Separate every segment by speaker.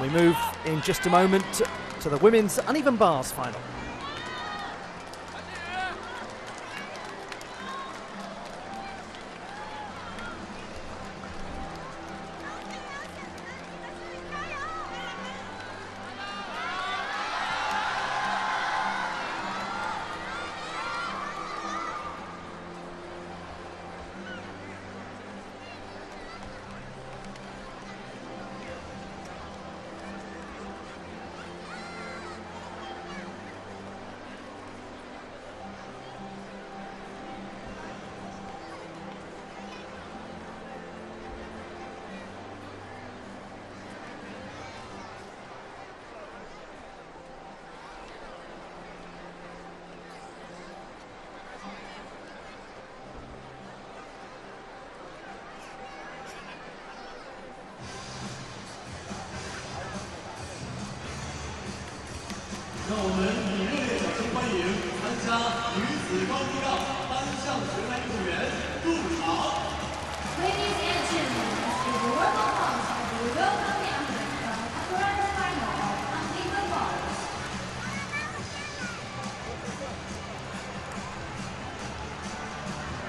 Speaker 1: We move in just a moment to the women's uneven bars final.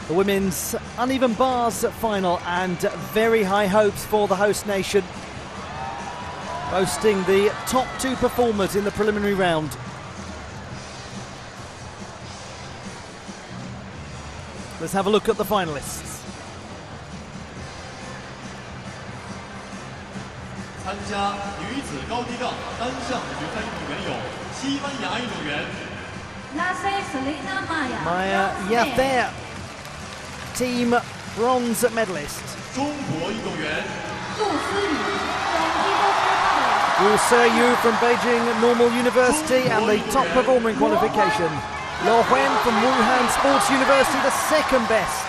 Speaker 1: The women's uneven bars final, and very high hopes for the host nation, boasting the top two performers in the preliminary round. Let's have a look at the finalists.
Speaker 2: 参加女子高低杠单项决赛运动员有西班牙运动员
Speaker 1: Maya Yather, team bronze medalist.
Speaker 2: 中国运动员
Speaker 1: Du Seyu from Beijing Normal University and the top performer in qualification. Lo Huan from Wuhan Sports University, the second best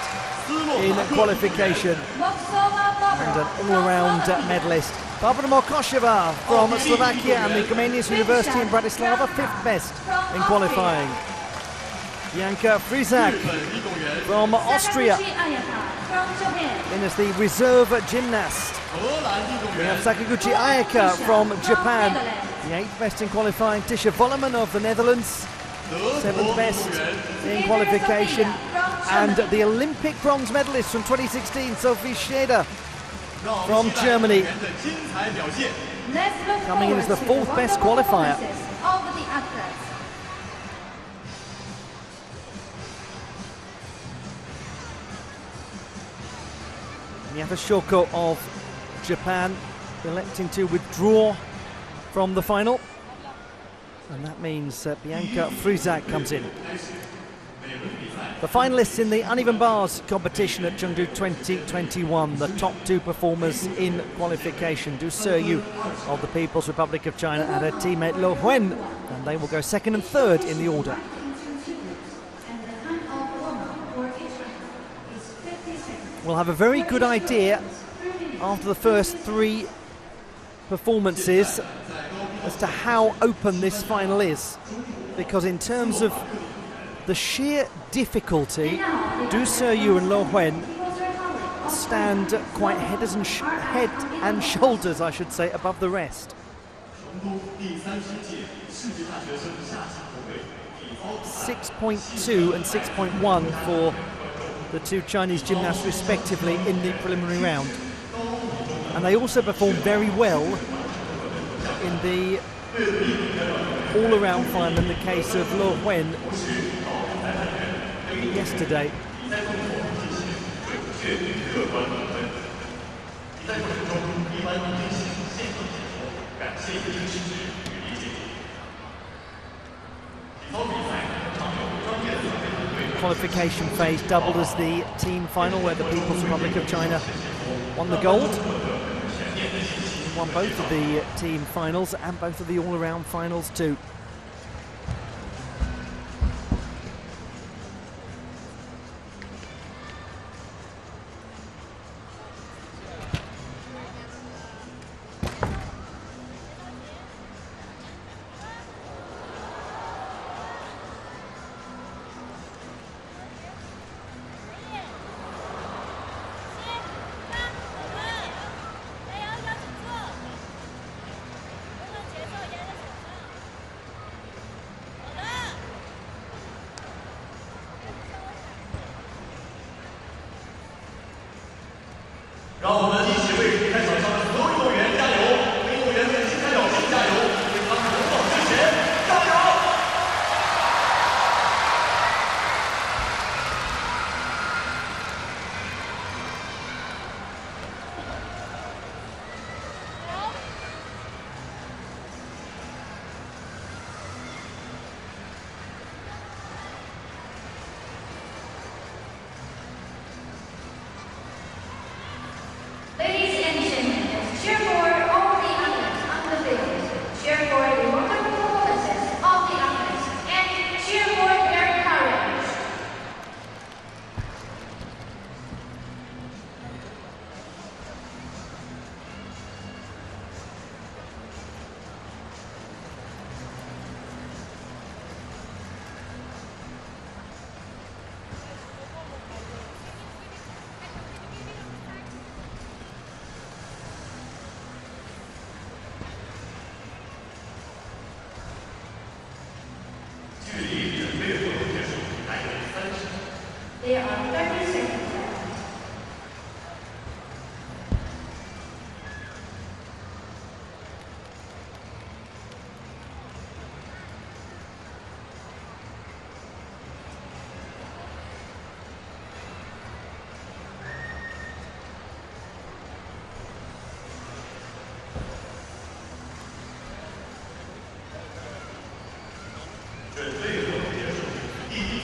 Speaker 1: in qualification. And an all-around medalist. Barbara Mokosheva from Slovakia and the Comenius University in Bratislava, fifth best in qualifying. Bianca Frisak from Austria in as the reserve gymnast. We have Sakaguchi Ayaka from Japan, the eighth best in qualifying. Tisha Volleman of the Netherlands, seventh best in qualification. And the Olympic bronze medalist from 2016, Sophie Scheder from Germany, coming in as the fourth best qualifier. Miyata Shoko of Japan electing to withdraw from the final, and that means Bianca Frisak comes in. The finalists in the uneven bars competition at Chengdu 2021, the top two performers in qualification, Du Seyu of the People's Republic of China and her teammate Lo Huan, and they will go second and third in the order. We'll have a very good idea after the first three performances as to how open this final is, because in terms of the sheer difficulty, Du Seyu and Lo Huan stand quite head and shoulders, I should say, above the rest. 6.2 and 6.1 for the two Chinese gymnasts respectively in the preliminary round, and they also performed very well in the all-around final in the case of Lo Huan yesterday. Qualification phase doubled as the team final, where the People's Republic of China won the gold. Won both of the team finals and both of the all-around finals too.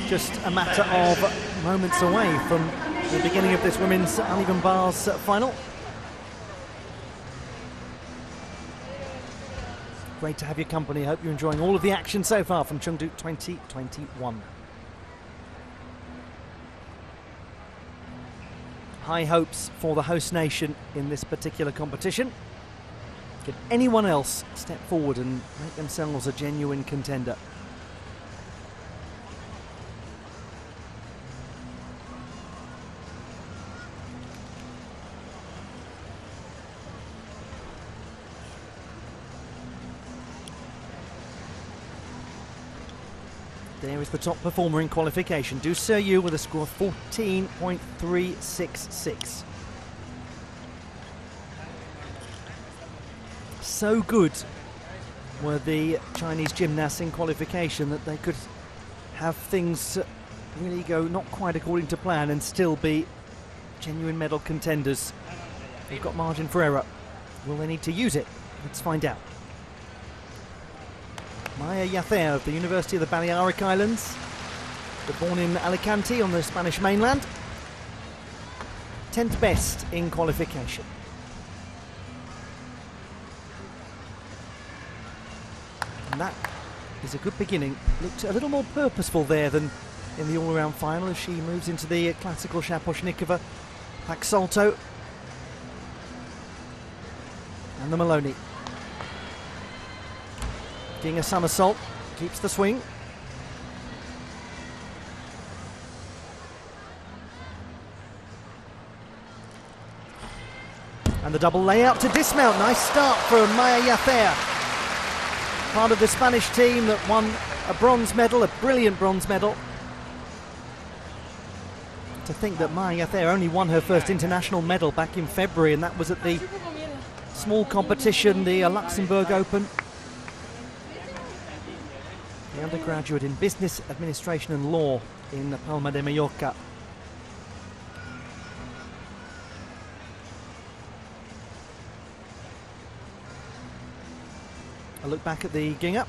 Speaker 1: Just a matter of moments away from the beginning of this women's uneven bars final. Great to have your company. I hope you're enjoying all of the action so far from Chengdu 2021. High hopes for the host nation in this particular competition. Can anyone else step forward and make themselves a genuine contender? There is the top performer in qualification, Du Seyu, with a score of 14.366. So good were the Chinese gymnasts in qualification that they could have things really go not quite according to plan and still be genuine medal contenders. They've got margin for error. Will they need to use it? Let's find out. Maya Yacer of the University of the Balearic Islands, born in Alicante on the Spanish mainland, 10th best in qualification. And that is a good beginning. Looked a little more purposeful there than in the all-around final as she moves into the classical Shaposhnikova, Pak Salto, and the Maloney. Doing a somersault, keeps the swing. And the double layout to dismount. Nice start for Maya Yacer. Part of the Spanish team that won a bronze medal, a brilliant bronze medal. To think that Maya Yacer only won her first international medal back in February, and that was at the small competition, the Luxembourg Open. The undergraduate in Business Administration and Law in Palma de Mallorca. A look back at the Ginga. It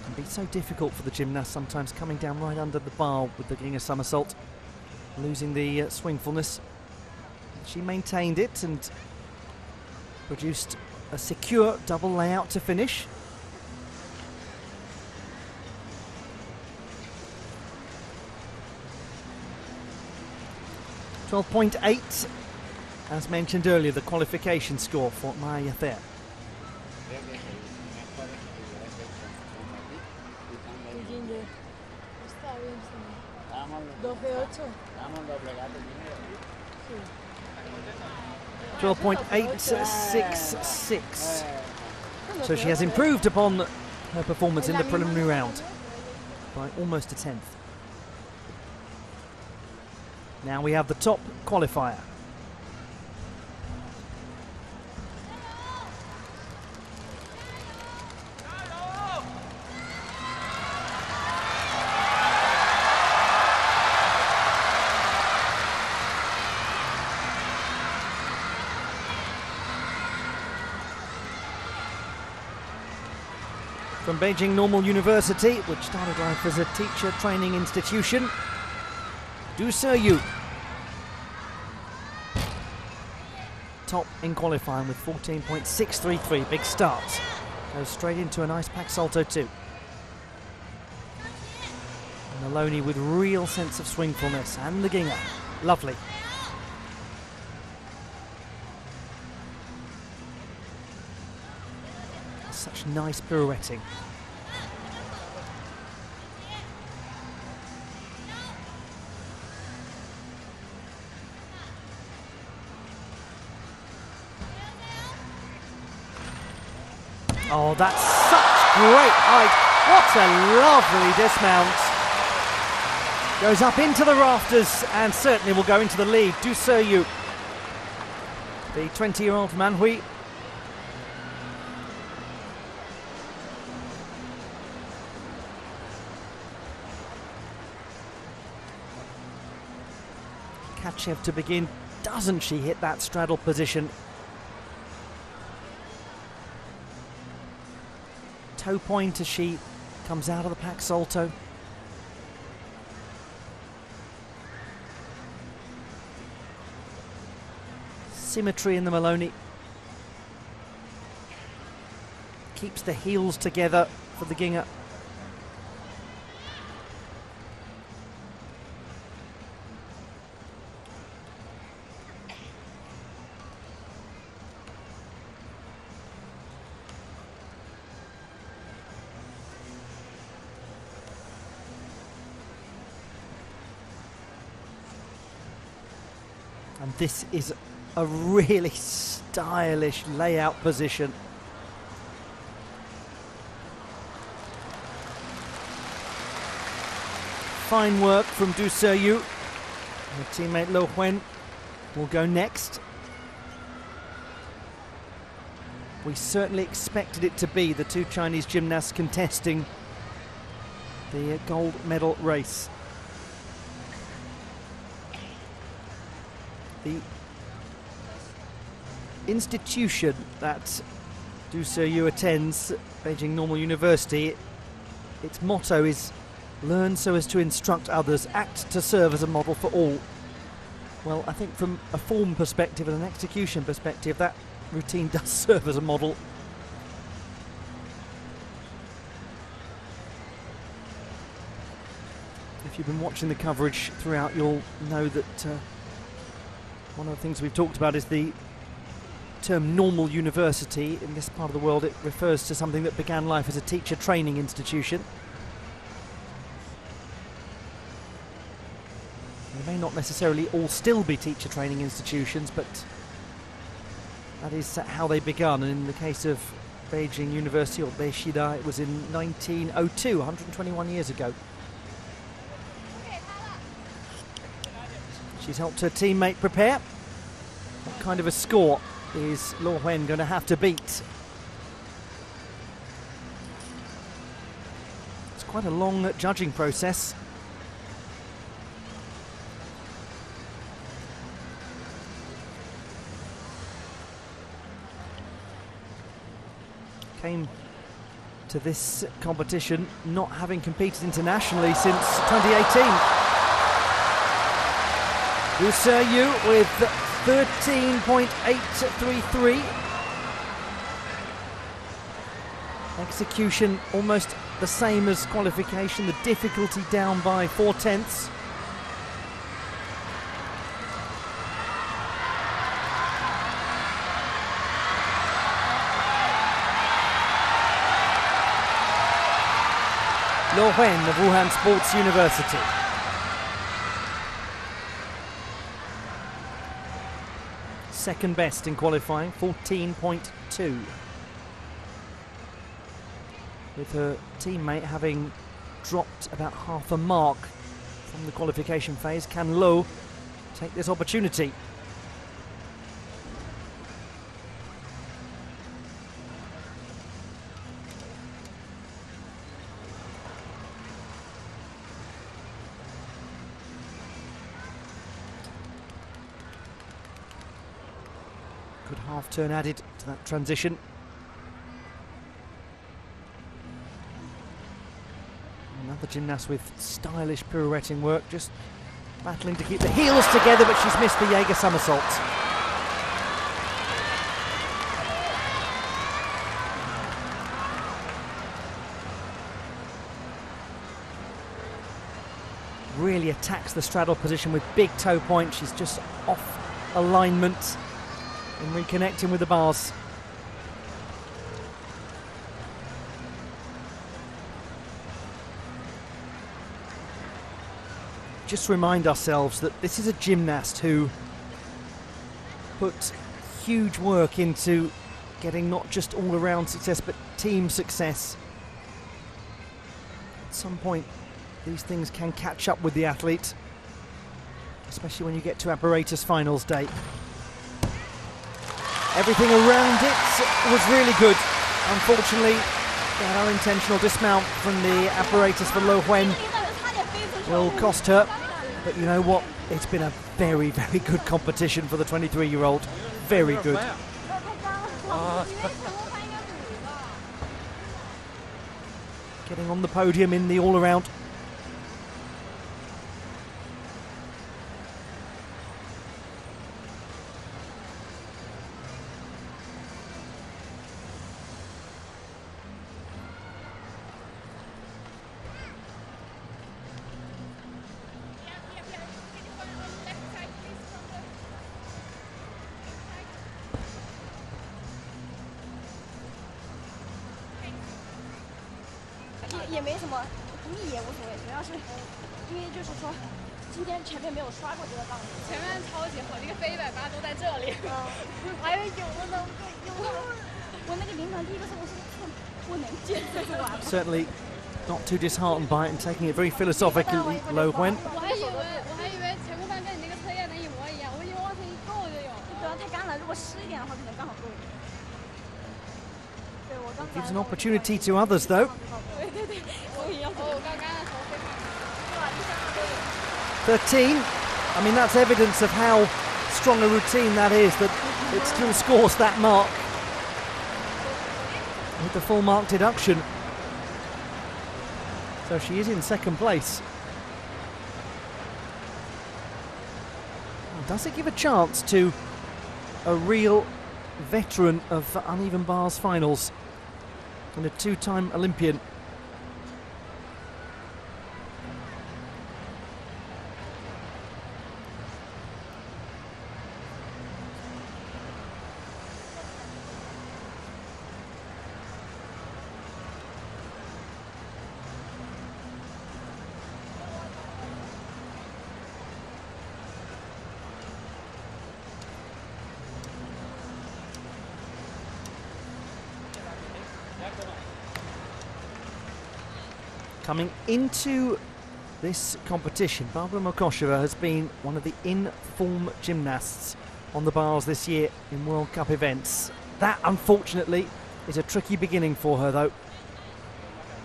Speaker 1: can be so difficult for the gymnast sometimes, coming down right under the bar with the Ginga somersault, losing the swingfulness. She maintained it and produced a secure double layout to finish. 12.8, as mentioned earlier, the qualification score for Maya Yacer. .866. So she has improved upon her performance in the preliminary round by almost a tenth. Now we have the top qualifier. From Beijing Normal University, which started life as a teacher training institution, Du Seyu, top in qualifying with 14.633, big start. Goes straight into a nice Pak Salto too. And Maloney with real sense of swingfulness, and the Ginga, lovely. Such nice pirouetting. Oh, that's such great height. What a lovely dismount. Goes up into the rafters and certainly will go into the lead. Du Seyu, the 20-year-old from Anhui. Kachev to begin. Doesn't she hit that straddle position? Toe point as she comes out of the pack salto. Symmetry in the Maloney. Keeps the heels together for the Ginger. And this is a really stylish layout position. Fine work from Du Seyu. Her teammate Lo Huen will go next. We certainly expected it to be the two Chinese gymnasts contesting the gold medal race. The institution that Du Seyu attends, Beijing Normal University, its motto is learn so as to instruct others, act to serve as a model for all. Well, I think from a form perspective and an execution perspective, that routine does serve as a model. If you've been watching the coverage throughout, you'll know that one of the things we've talked about is the term normal university. In this part of the world, it refers to something that began life as a teacher training institution. They may not necessarily all still be teacher training institutions, but that is how they began. And in the case of Beijing University, or Beishida, it was in 1902, 121 years ago. She's helped her teammate prepare. What kind of a score is Lo Huen going to have to beat? It's quite a long judging process. Came to this competition not having competed internationally since 2018. Du Seyu with 13.833. Execution almost the same as qualification, the difficulty down by 4/10. Lo Huen of Wuhan Sports University. Second best in qualifying, 14.2. With her teammate having dropped about half a mark from the qualification phase, can Lo take this opportunity? Good half turn added to that transition. Another gymnast with stylish pirouetting work, just battling to keep the heels together, but she's missed the Jaeger somersault. Really attacks the straddle position with big toe point. She's just off alignment in reconnecting with the bars. Just remind ourselves that this is a gymnast who put huge work into getting not just all-around success but team success. At some point these things can catch up with the athlete, especially when you get to apparatus finals day. Everything around it was really good. Unfortunately, that unintentional dismount from the apparatus for Lo Huen will cost her. But you know what? It's been a very, very good competition for the 23-year-old. Very good. Getting on the podium in the all-around. Certainly not too disheartened by it and taking it very philosophically, Lo Huen. Gives an opportunity to others though. 13. I mean, that's evidence of how strong a routine that is, that it still scores that mark with the full mark deduction. So she is in second place. Does it give a chance to a real veteran of uneven bars finals and a two-time Olympian? Coming into this competition, Barbara Mokosheva has been one of the in-form gymnasts on the bars this year in World Cup events. That, unfortunately, is a tricky beginning for her, though.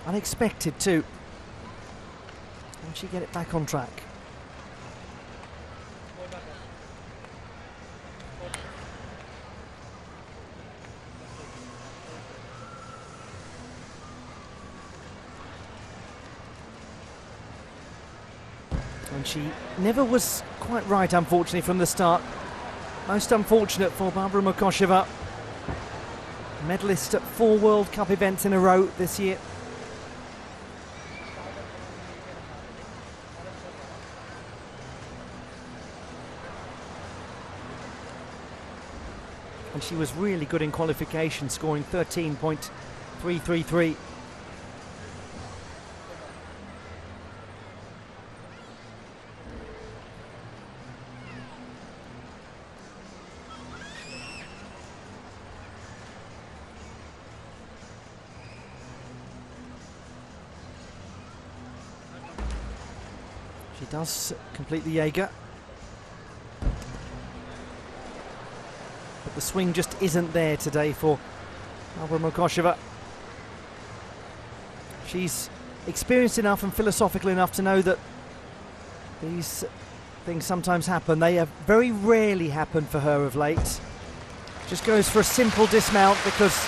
Speaker 1: Unexpected, too. Can she get it back on track? And she never was quite right, unfortunately, from the start. Most unfortunate for Barbara Mokosheva. Medalist at 4 World Cup events in a row this year. And she was really good in qualification, scoring 13.333. She does complete the Jaeger. But the swing just isn't there today for Barbara Mokosheva. She's experienced enough and philosophical enough to know that these things sometimes happen. They have very rarely happened for her of late. Just goes for a simple dismount because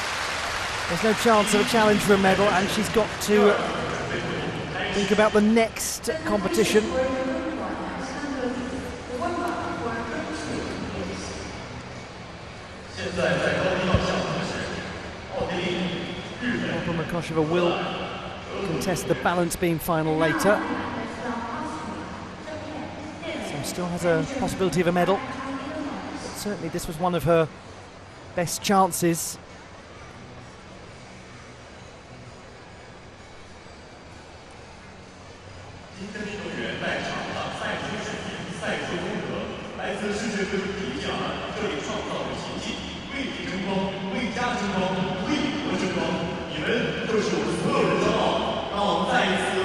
Speaker 1: there's no chance of a challenge for a medal, and she's got to think about the next competition. Barbara Mokosheva will contest the balance beam final later. So still has a possibility of a medal. But certainly this was one of her best chances.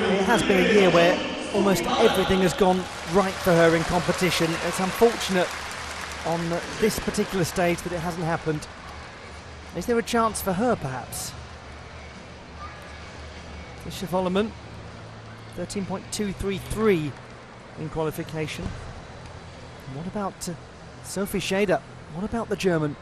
Speaker 1: It has been a year where almost everything has gone right for her in competition. It's unfortunate on this particular stage that it hasn't happened. Is there a chance for her, perhaps? Fischer Volleman, 13.233 in qualification. And what about Sophie Schaeder? What about the German?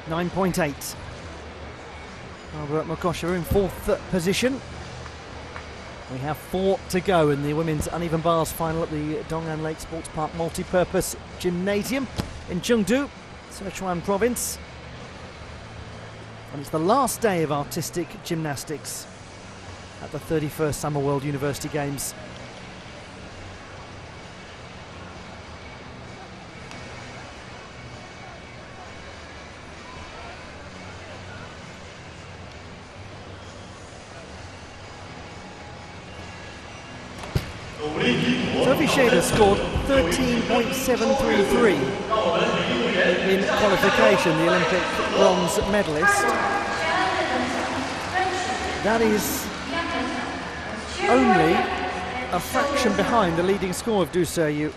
Speaker 1: .9.8. Barbara Makosha in fourth position. We have 4 to go in the women's uneven bars final at the Dong'an Lake Sports Park Multi-Purpose Gymnasium in Chengdu, Sichuan Province. And it's the last day of artistic gymnastics at the 31st Summer World University Games. Sophie Schaeder scored 13.733 in qualification, the Olympic bronze medalist. That is only a fraction behind the leading score of Du Seyu.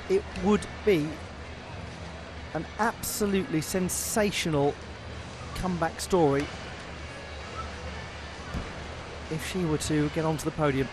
Speaker 1: It would be an absolutely sensational comeback story if she were to get onto the podium.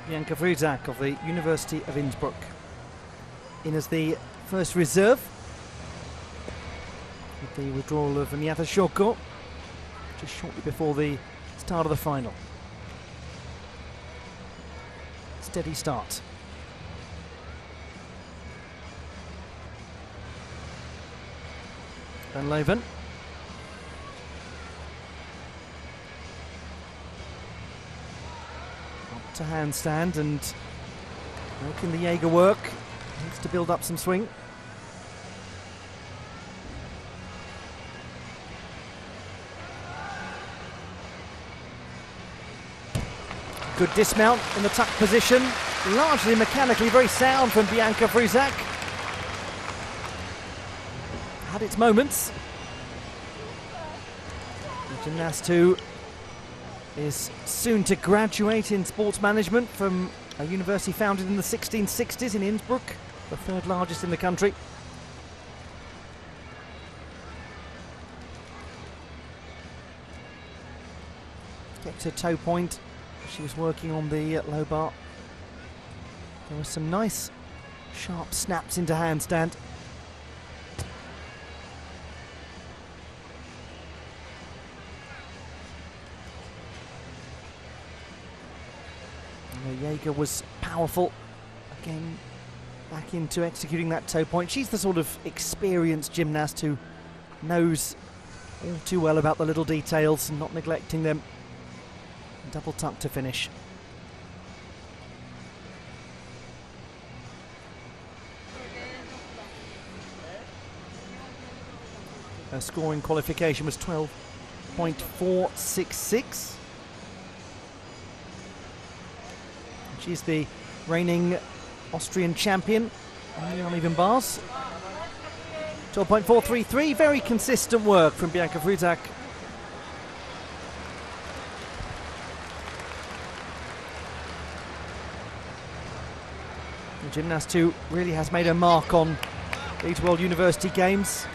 Speaker 1: Bianca Friesak of the University of Innsbruck in as the first reserve with the withdrawal of Miyata Shoko just shortly before the start of the final. Steady start. Van Leuven. To handstand and making the Jaeger work. Needs to build up some swing. Good dismount in the tuck position. Largely mechanically very sound from Bianca Friesak. Had its moments. The gymnast who is soon to graduate in sports management from a university founded in the 1660s in Innsbruck, the third largest in the country. Kept her toe point. She was working on the low bar. There were some nice sharp snaps into handstand. Jaeger was powerful, again back into executing that toe point. She's the sort of experienced gymnast who knows all too well about the little details and not neglecting them. Double tuck to finish. Her score in qualification was 12.466. She's the reigning Austrian champion on the uneven bars. 12.433, very consistent work from Bianca Fruzak. The gymnast who really has made her mark on these World University Games.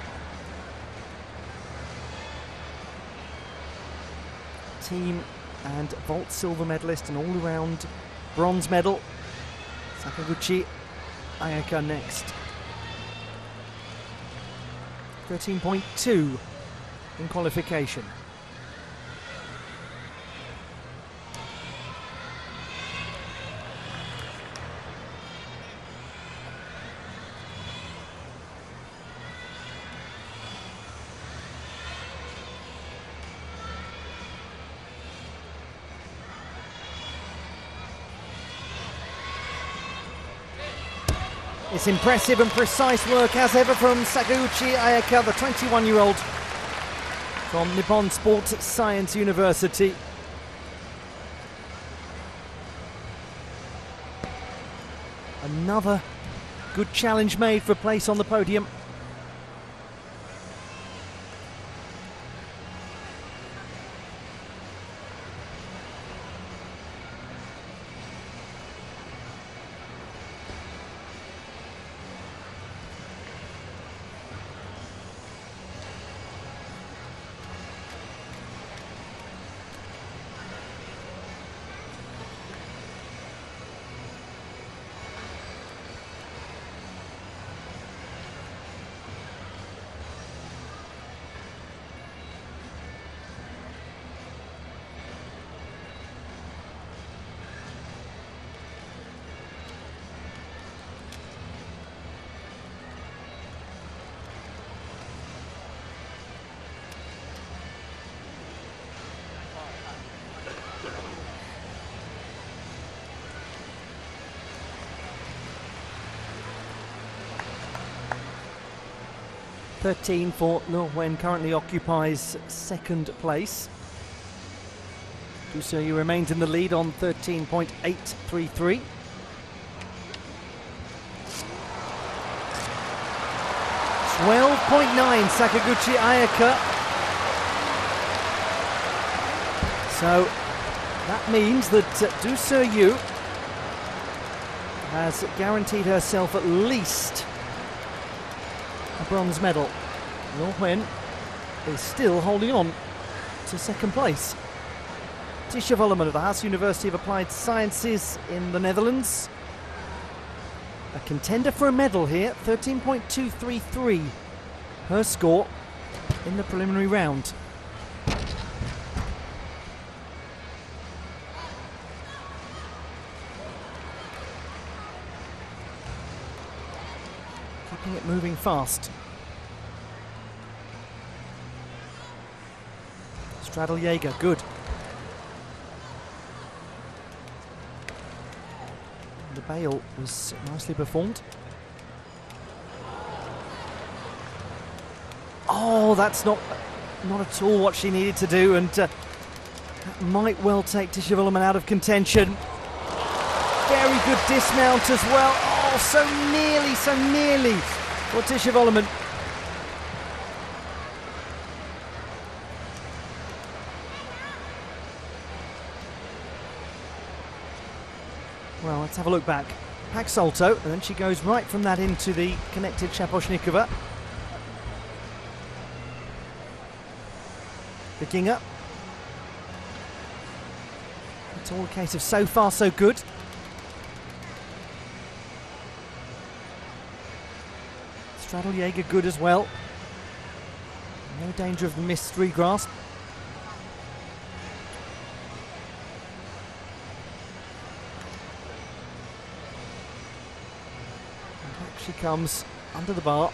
Speaker 1: Team and vault silver medalist and all-around bronze medal. Sakaguchi Ayaka next. 13.2 in qualification. It's impressive and precise work as ever from Sakaguchi Ayaka, the 21-year-old from Nippon Sports Science University. Another good challenge made for a place on the podium. .13 for Le Wen, currently occupies second place. Du Seyu remains in the lead on 13.833. .12.9 Sakaguchi Ayaka. So that means that Du Seyu has guaranteed herself at least a bronze medal. Le Wen is still holding on to second place. Tisha Volleman of the Haas University of Applied Sciences in the Netherlands. A contender for a medal here, 13.233. Her score in the preliminary round. Keeping it moving fast. Straddle Jaeger, good. The bail was nicely performed. Oh, that's not at all what she needed to do, and that might well take Tisha Volleman out of contention. Very good dismount as well. Oh, so nearly for Tisha Volleman. Well, let's have a look back. Hack salto, and then she goes right from that into the connected Shaposhnikova. The Ginger. It's all a case of so far so good. Straddle Jaeger good as well. No danger of the missed regrasp. She comes under the bar,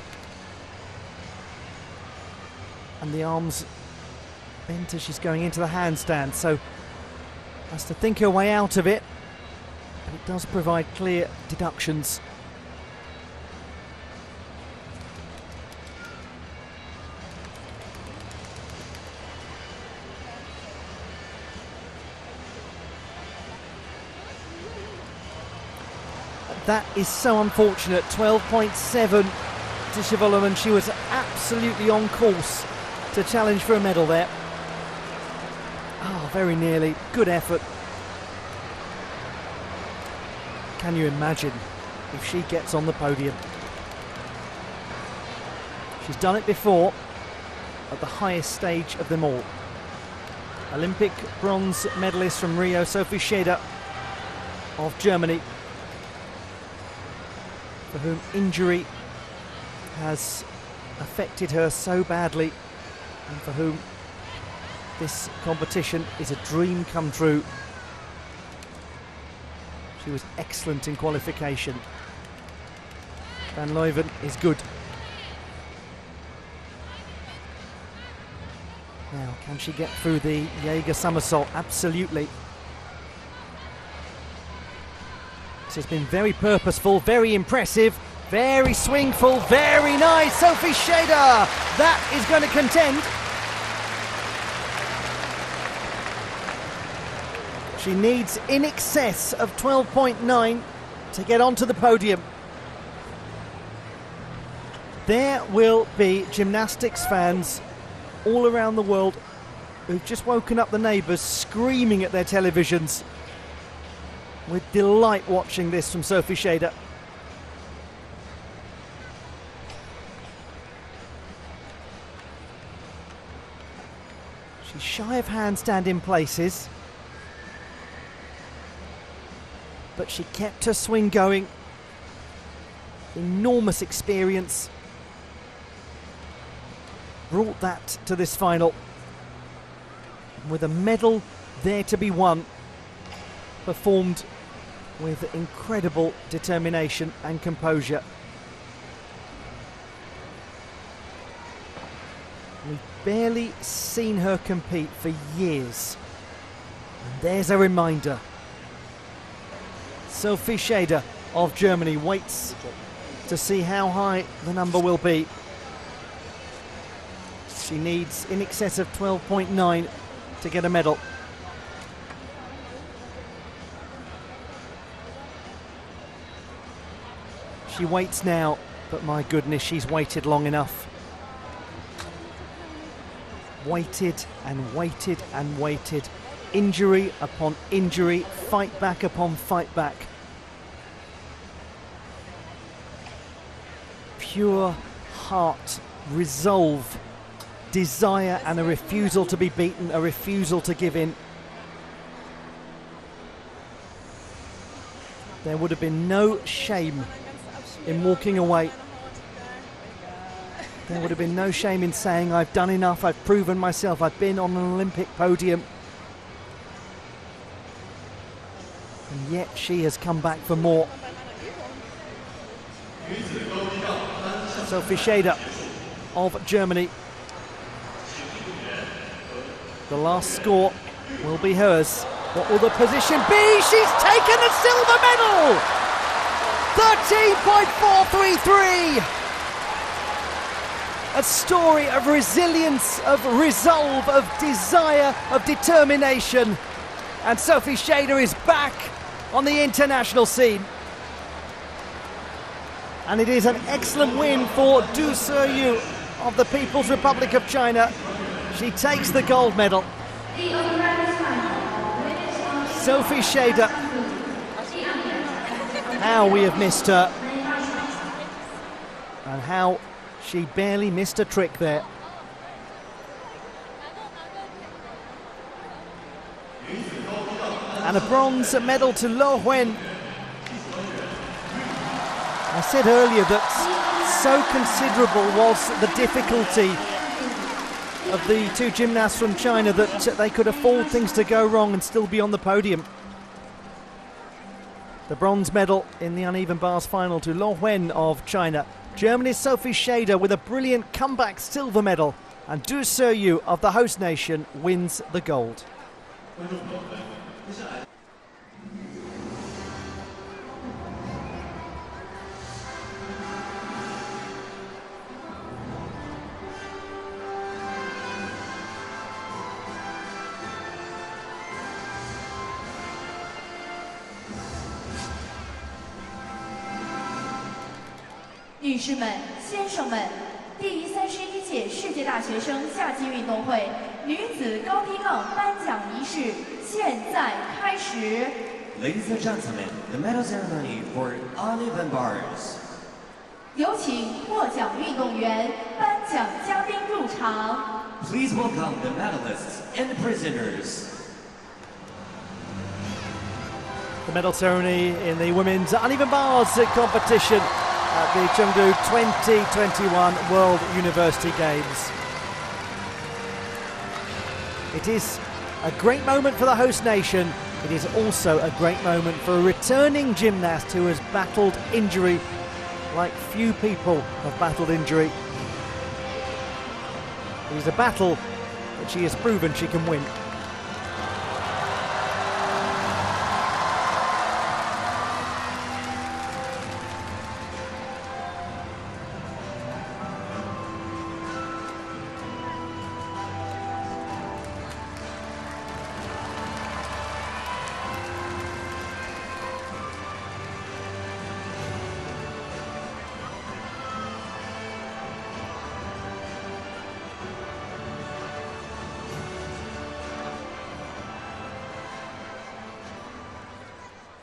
Speaker 1: and the arms bent as she's going into the handstand, so has to think her way out of it, but it does provide clear deductions. That is so unfortunate. 12.7 to Shivolleman. She was absolutely on course to challenge for a medal there. Oh, very nearly. Good effort. Can you imagine if she gets on the podium? She's done it before at the highest stage of them all. Olympic bronze medalist from Rio, Sophie Scheder of Germany, for whom injury has affected her so badly, and for whom this competition is a dream come true. She was excellent in qualification. Van Leuven is good. Now, can she get through the Jaeger somersault? Absolutely. This has been very purposeful, very impressive, very swingful, very nice. Sophie Scheder, that is going to contend. She needs in excess of 12.9 to get onto the podium. There will be gymnastics fans all around the world who've just woken up the neighbours screaming at their televisions with delight watching this from Sophie Scheder. She's shy of handstand in places, but she kept her swing going. Enormous experience brought that to this final, with a medal there to be won, performed with incredible determination and composure. We've barely seen her compete for years, and there's a reminder. Sophie Scheder of Germany waits to see how high the number will be. She needs in excess of 12.9 to get a medal. She waits now, but my goodness, she's waited long enough. Waited and waited and waited. Injury upon injury, fight back upon fight back. Pure heart, resolve, desire, and a refusal to be beaten, a refusal to give in. There would have been no shame in walking away. There would have been no shame in saying, I've done enough, I've proven myself, I've been on an Olympic podium. And yet she has come back for more. Sophie Scheder of Germany. The last score will be hers. What will the position be? She's taken a silver medal! 13.433! A story of resilience, of resolve, of desire, of determination. And Sophie Scheder is back on the international scene. And it is an excellent win for Du Seyu of the People's Republic of China. She takes the gold medal. Sophie Scheder. How we have missed her. And how she barely missed a trick there. And a bronze medal to Lo Wen. I said earlier that so considerable was the difficulty of the two gymnasts from China that they could afford things to go wrong and still be on the podium. The bronze medal in the uneven bars final to Lo Wen of China. Germany's Sophie Scheder with a brilliant comeback silver medal, and Du Seyu of the host nation wins the gold.
Speaker 3: 女士们、先生们，第31届世界大学生夏季运动会女子高低杠颁奖仪式现在开始。
Speaker 4: Ladies and gentlemen, the medal ceremony for uneven bars.
Speaker 3: 有请获奖运动员、颁奖嘉宾入场。
Speaker 4: Please welcome the medalists and the prisoners.
Speaker 1: The medal ceremony in the women's uneven bars competition at the Chengdu 2021 World University Games. It is a great moment for the host nation. It is also a great moment for a returning gymnast who has battled injury like few people have battled injury. It is a battle that she has proven she can win.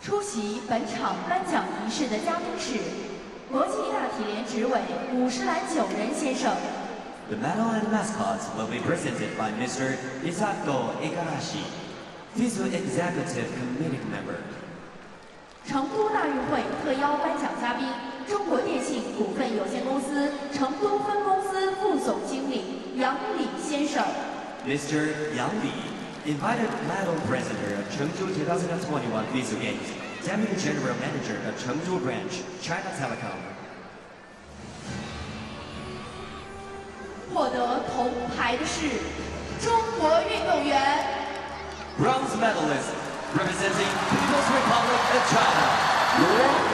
Speaker 3: 出席本场颁奖仪式的嘉宾是国际大体联执委五十岚九人先生。
Speaker 4: The medal and mascots will be presented by Mr. Isato Igarashi, FISU Executive Committee member.
Speaker 3: 成都大运会特邀颁奖嘉宾，中国电信股份有限公司成都分公司副总经理杨礼先生。
Speaker 4: Mr. Yang Li, invited medal presenter of Chengdu 2021 FISU Games, Deputy General Manager of Chengdu Branch, China Telecom.
Speaker 3: 获得铜牌的是中国运动员。
Speaker 4: Bronze medalist, representing People's Republic of China, Luo.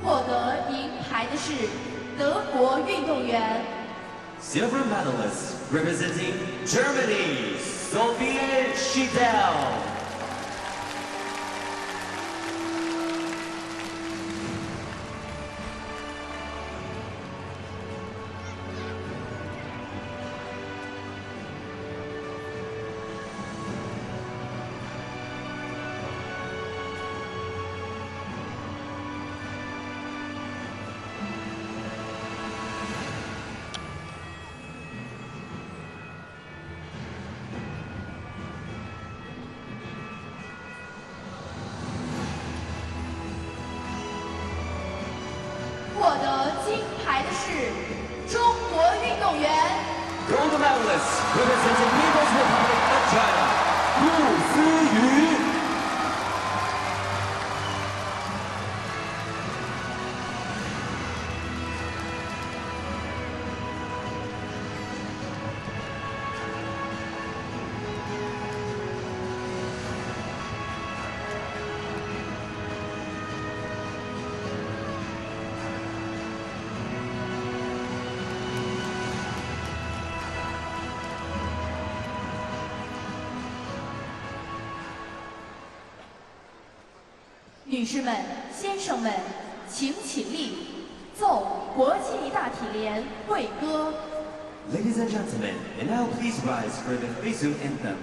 Speaker 3: 获得银牌的是德国运动员。
Speaker 4: Silver medalist, representing Germany, Sophie Schiedel.
Speaker 3: 获得金牌的是中国运动员。
Speaker 4: Gold medalist, representing People's Republic of China, Hu Siyu.
Speaker 3: 女士们、先生们，请起立，奏国际大体联会歌。
Speaker 4: Ladies and gentlemen, and now please rise for the FISU anthem.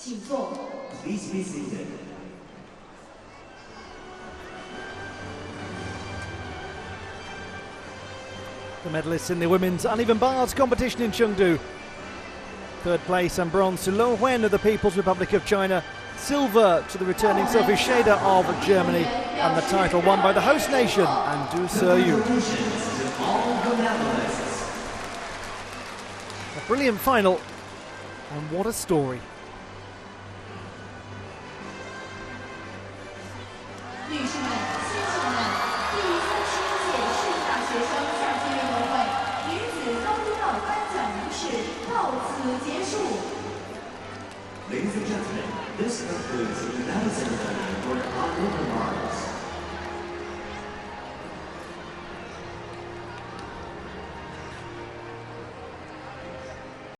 Speaker 3: 请坐。
Speaker 4: Please be seated.
Speaker 1: The medalists in the women's uneven bars competition in Chengdu. Third place and bronze to Lo Wen of the People's Republic of China. Silver to the returning Sophie Schrader of Germany. And the title won by the host nation and Du Seyu.
Speaker 4: Congratulations to all the medalists.
Speaker 1: A brilliant final, and what a story.
Speaker 3: 女士们、先生们，第31届世界大学生夏季运动会女子高低杠颁奖仪式到此结束。
Speaker 4: Ladies and gentlemen, this concludes the medal ceremony